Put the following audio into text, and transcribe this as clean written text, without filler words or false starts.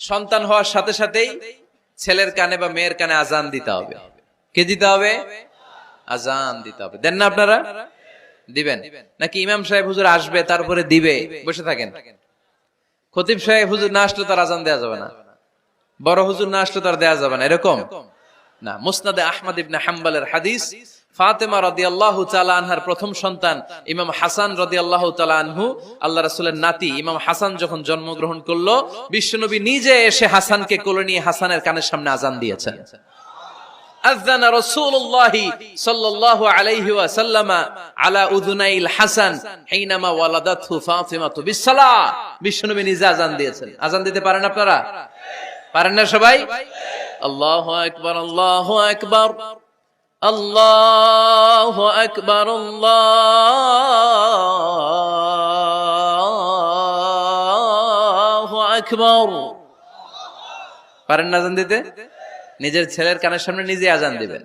সন্তান হওয়ার সাথে সাথেই ছেলের কানে বা মেয়ের কানে আজান দিতে হবে। কে দিতে হবে? আজান দিতে হবে। দেন না আপনারা? দিবেন নাকি ইমাম সাহেব হুজুর আসবে তারপরে দিবে বসে থাকেন? খতিব সাহেব হুজুর না আসলে তার আজান দেওয়া যাবে না, বড় হুজুর না আসলে তার দেওয়া যাবে না, এরকম না। মুসনাদে আহমদ ইবনে হাম্বলের হাদিস, ফাতেমা রাদিয়াল্লাহু তাআলা আনহার প্রথম সন্তান ইমাম হাসান রাদিয়াল্লাহু তাআলা আনহু, আল্লাহ রাসূলের নাতি ইমাম হাসান যখন জন্মগ্রহণ করলো, বিশ্বনবী নিজে এসে হাসানকে কোলে নিয়ে হাসানের কানের সামনে আজান দিয়েছেন। আযানা রাসূলুল্লাহি সাল্লাল্লাহু আলাইহি ওয়াসাল্লাম আলা উযুনাইল হাসান হিনামা ওয়ালাদাতহু ফাতিমাতু বিসসালাহ। বিশ্বনবী নিজে আজান দিয়েছেন। আজান দিতে পারেন আপনারা? পারেন না সবাই? আল্লাহু আকবার, আল্লাহু আকবার, আল্লাহু আকবার, আল্লাহু আকবার। পারেন না আজান দিতে? নিজের ছেলের কানের সামনে নিজে আজান দিবেন।